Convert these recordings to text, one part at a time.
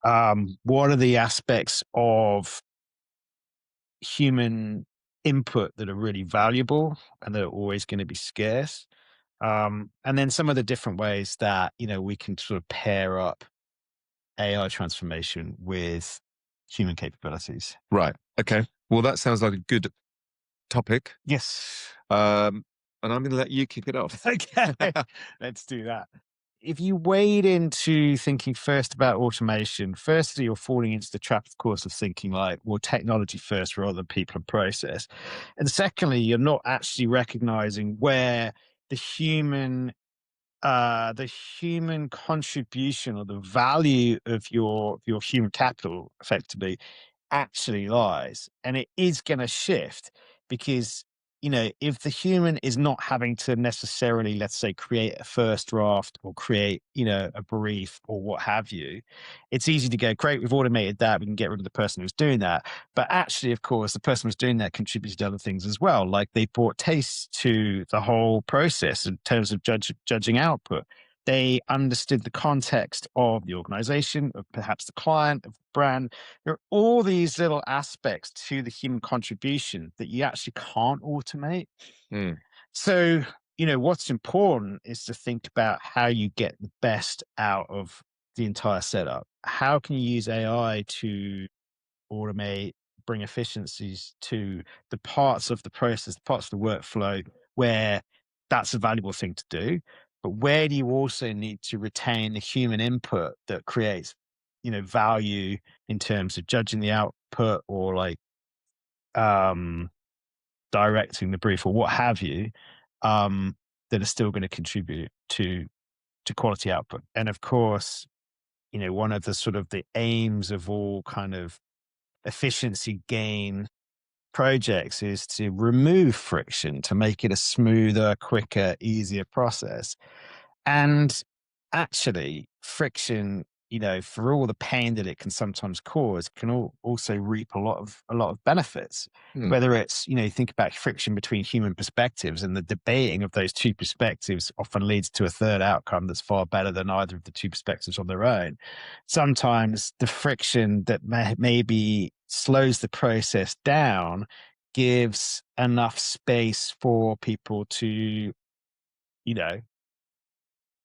What are the aspects of human input that are really valuable and that are always going to be scarce? And then some of the different ways that, we can sort of pair up AI transformation with human capabilities. Right. Okay. Well, that sounds like a good topic. Yes. Um, and I'm going to let you kick it off. Okay. Let's do that. If you wade into thinking first about automation, firstly, you're falling into the trap, of course, of thinking like, well, technology first rather than people and process. And secondly, you're not actually recognizing where the human contribution or the value of your human capital effectively actually lies. And it is going to shift because, if the human is not having to necessarily, let's say, create a first draft or create, a brief or what have you, it's easy to go, great, we've automated that. We can get rid of the person who's doing that. But actually, of course, the person who's doing that contributes to other things as well. Like they brought taste to the whole process in terms of judging output. They understood the context of the organization, of perhaps the client, of the brand. There are all these little aspects to the human contribution that you actually can't automate. Mm. So, what's important is to think about how you get the best out of the entire setup. How can you use AI to automate, bring efficiencies to the parts of the process, the parts of the workflow where that's a valuable thing to do. But where do you also need to retain the human input that creates, value in terms of judging the output or like um, directing the brief or what have you, that are still going to contribute to quality output. And of course, one of the sort of the aims of all kind of efficiency gain projects is to remove friction to make it a smoother, quicker, easier process. And actually, friction, for all the pain that it can sometimes cause, can also reap a lot of benefits. Mm. Whether it's, think about friction between human perspectives, and the debating of those two perspectives often leads to a third outcome that's far better than either of the two perspectives on their own. Sometimes the friction that maybe slows the process down gives enough space for people to, you know,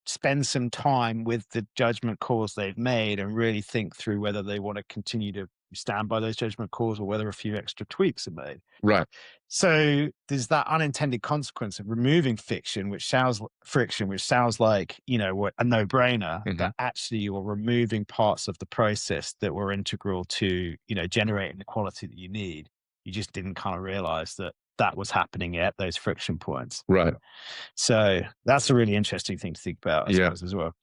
spend some time with the judgment calls they've made and really think through whether they want to continue to stand by those judgment calls or whether a few extra tweaks are made. Right. So there's that unintended consequence of removing friction, which sounds like, what a no-brainer, Mhm. but actually you're removing parts of the process that were integral to, generating the quality that you need. You just didn't kind of realize that that was happening at those friction points. Right. So that's a really interesting thing to think about, I Yeah. suppose, as well.